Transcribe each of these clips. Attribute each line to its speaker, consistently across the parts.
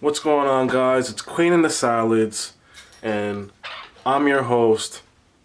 Speaker 1: What's going on, guys? It's QueeningDaSalads, and I'm your host,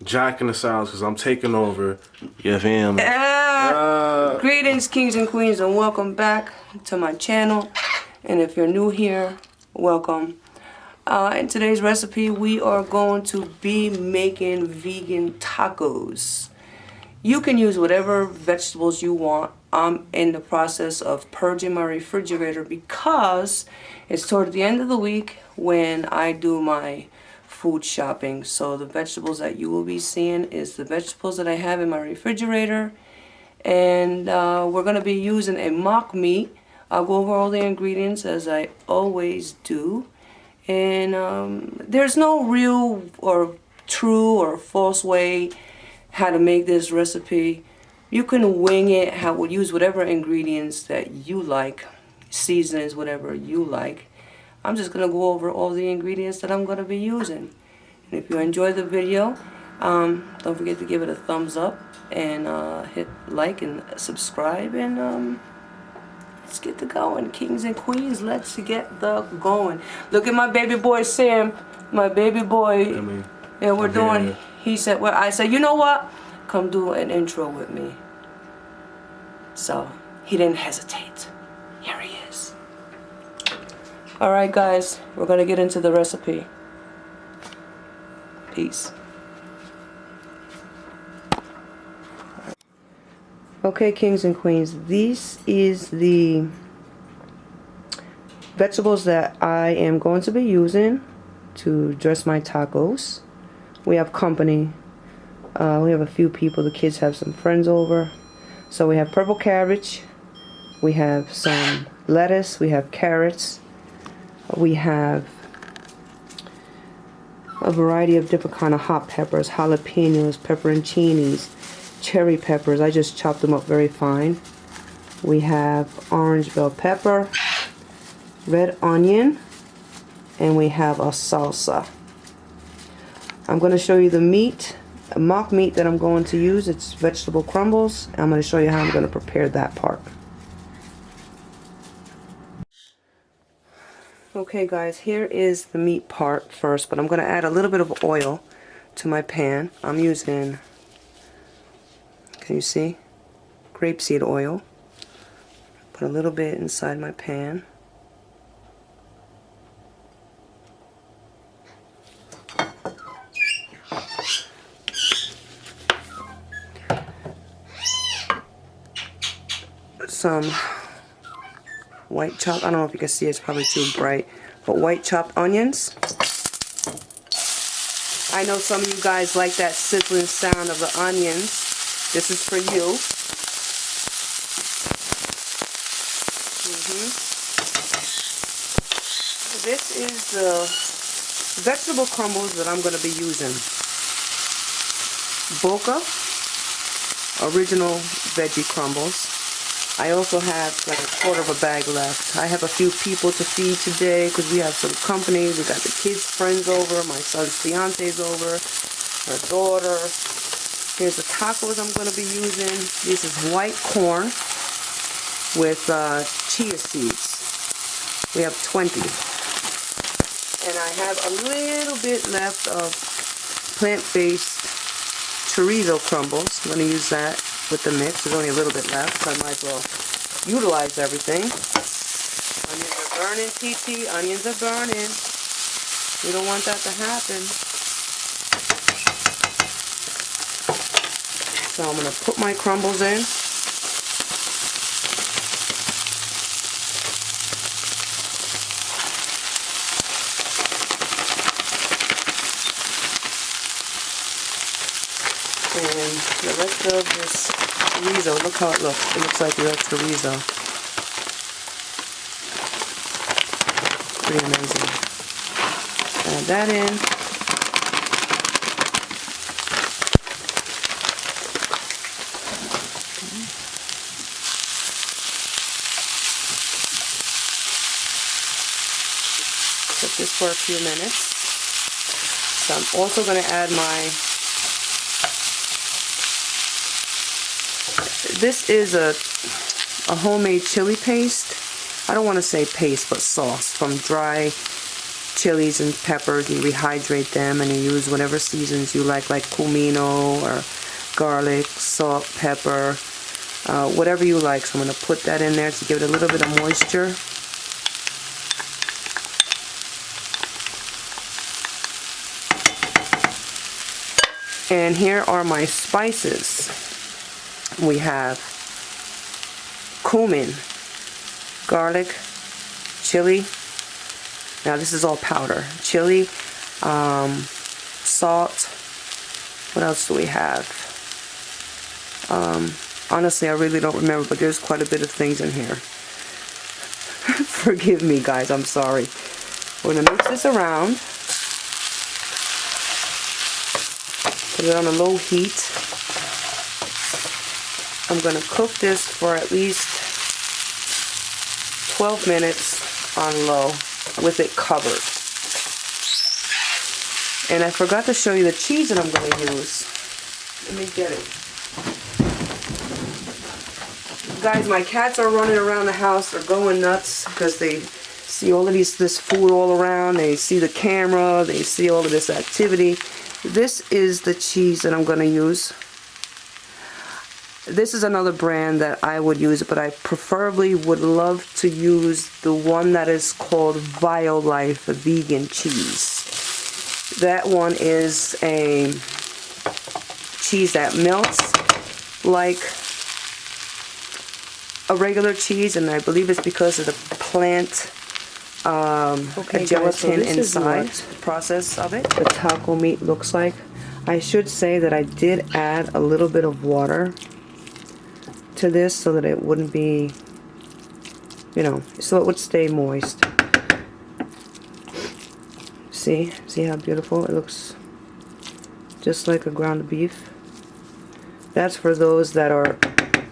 Speaker 1: Jack in the Salads, because I'm taking over. You feel me?
Speaker 2: Greetings, kings and queens, and welcome back to my channel. And if you're new here, welcome. In today's recipe, we are going to be making vegan tacos. You can use whatever vegetables you want. I'm in the process of purging my refrigerator because it's toward the end of the week when I do my food shopping. So the vegetables that you will be seeing is the vegetables that I have in my refrigerator. And we're going to be using a mock meat. I'll go over all the ingredients as I always do. And there's no real or true or false way how to make this recipe. You can wing it, use whatever ingredients that you like, seasonings, whatever you like. I'm just going to go over all the ingredients that I'm going to be using. And if you enjoy the video, don't forget to give it a thumbs up and hit like and subscribe, and let's get to going, kings and queens. Let's get the going. Look at my baby boy Sam, my baby boy. And we're doing. He said, "Well," I said, "You know what? Come do an intro with me." So he didn't hesitate. Here he is. All right, guys, we're gonna get into the recipe. Peace. Okay, kings and queens, this is the vegetables that I am going to be using to dress my tacos. We have company. We have a few people. The kids have some friends over. So we have purple cabbage. We have some lettuce. We have carrots. We have a variety of different kind of hot peppers, jalapenos, pepperoncinis, cherry peppers. I just chopped them up very fine. We have orange bell pepper, red onion, and we have a salsa. I'm going to show you the meat, a mock meat that I'm going to use. It's vegetable crumbles. I'm going to show you how I'm going to prepare that part. Okay, guys, here is the meat part first, but I'm going to add a little bit of oil to my pan. I'm using, can you see, grapeseed oil. Put a little bit inside my pan. Some white chopped, I don't know if you can see, it's probably too bright, but white chopped onions. I know some of you guys like that sizzling sound of the onions. This is for you. This is the vegetable crumbles that I'm going to be using. Boca original veggie crumbles. I also have like a quarter of a bag left. I have a few people to feed today because we have some company. We got the kids' friends over, my son's fiance's over, her daughter. Here's the tacos I'm going to be using. This is white corn with chia seeds. We have 20. And I have a little bit left of plant-based chorizo crumbles. I'm going to use that with the mix. There's only a little bit left, so I might as well utilize everything. Onions are burning, TT. Onions are burning. We don't want that to happen. So I'm going to put my crumbles in. And the rest of this chorizo, look how it looks. It looks like real chorizo. Pretty amazing. Add that in. Cook this for a few minutes. So I'm also going to add my, this is a homemade chili paste. I don't want to say paste, but sauce. from dry chilies and peppers. You rehydrate them and you use whatever seasons you like cumino or garlic, salt, pepper, whatever you like. So I'm going to put that in there to give it a little bit of moisture. And here are my spices. We have cumin, garlic, chili. Now this is all powder. Chili, salt. What else do we have? Honestly, I really don't remember, but there's quite a bit of things in here. Forgive me, guys. I'm sorry. We're going to mix this around. Put it on a low heat. I'm going to cook this for at least 12 minutes on low with it covered. And I forgot to show you the cheese that I'm going to use. Let me get it. Guys, my cats are running around the house. They're going nuts because they see all of this food all around. They see the camera. They see all of this activity. This is the cheese that I'm going to use. This is another brand that I would use, but I preferably would love to use the one that is called Violife vegan cheese. That one is a cheese that melts like a regular cheese, and I believe it's because of the plant gelatin inside the process of it. The taco meat looks like. I should say that I did add a little bit of water to this so that it wouldn't be, so it would stay moist. See how beautiful it looks? Just like a ground beef. That's for those that are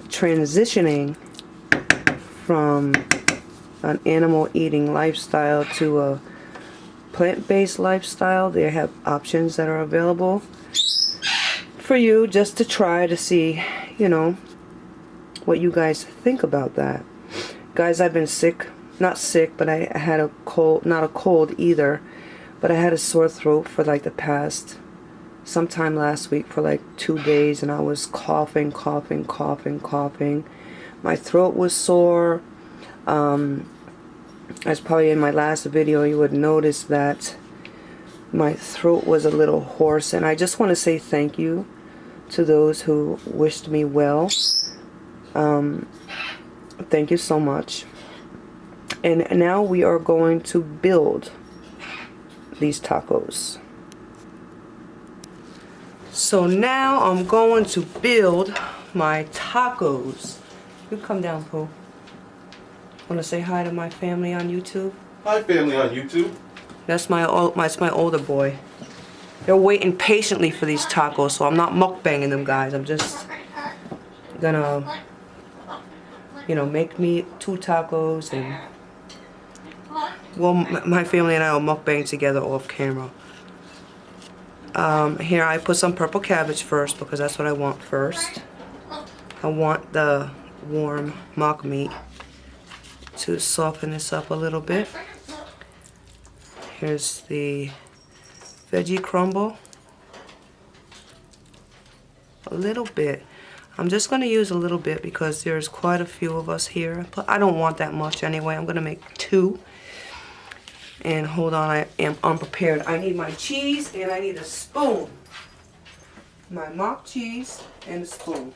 Speaker 2: transitioning from an animal eating lifestyle to a plant-based lifestyle. They have options that are available for you just to try to see, what you guys think about that. Guys, I've been sick. Not sick, but I had a cold, not a cold either, but I had a sore throat for like the past, sometime last week for like 2 days, and I was coughing. My throat was sore. As probably in my last video, you would notice that my throat was a little hoarse, and I just want to say thank you to those who wished me well. Thank you so much. And now we are going to build these tacos. So now I'm going to build my tacos. You come down, Pooh. Want to say hi to my family on YouTube?
Speaker 1: Hi, family on YouTube.
Speaker 2: That's my older boy. They're waiting patiently for these tacos, so I'm not mukbanging them, guys. I'm just gonna, make me 2 tacos, and well, my family and I will mukbang together off camera. Here I put some purple cabbage first because that's what I want first. I want the warm mock meat to soften this up a little bit. Here's the veggie crumble. A little bit. I'm just going to use a little bit because there's quite a few of us here. But I don't want that much anyway. I'm going to make 2. And hold on, I am unprepared. I need my cheese and I need a spoon. My mock cheese and a spoon.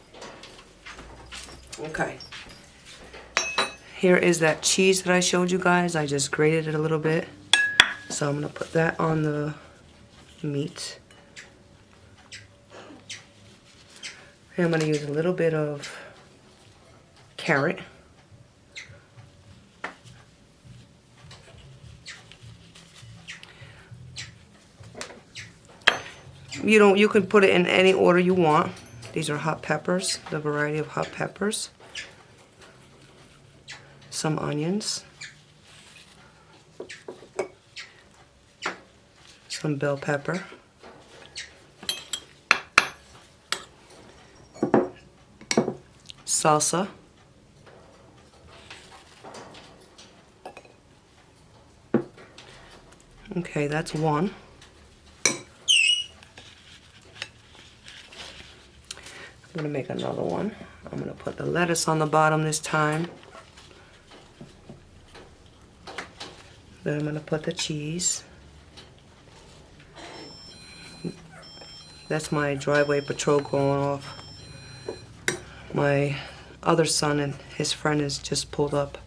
Speaker 2: Okay. Here is that cheese that I showed you guys. I just grated it a little bit. So I'm going to put that on the meat. And I'm going to use a little bit of carrot. You can put it in any order you want. These are hot peppers, the variety of hot peppers. Some onions. Some bell pepper. Salsa. Okay, that's one. I'm gonna make another one. I'm gonna put the lettuce on the bottom this time. Then I'm gonna put the cheese. That's my driveway patrol going off. My other son and his friend has just pulled up.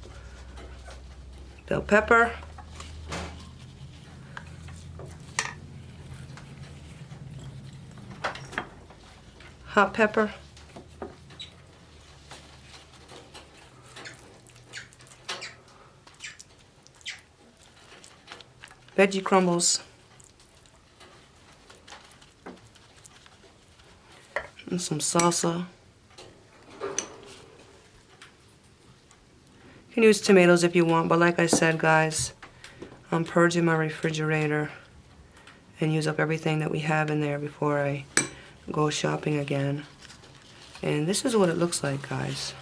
Speaker 2: Bell pepper. Hot pepper. Veggie crumbles. And some salsa. You can use tomatoes if you want, but like I said, guys, I'm purging my refrigerator and use up everything that we have in there before I go shopping again. And this is what it looks like, guys.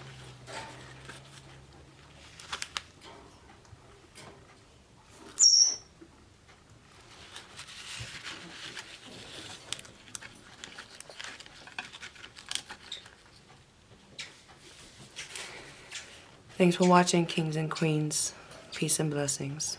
Speaker 2: Thanks for watching, kings and queens. Peace and blessings.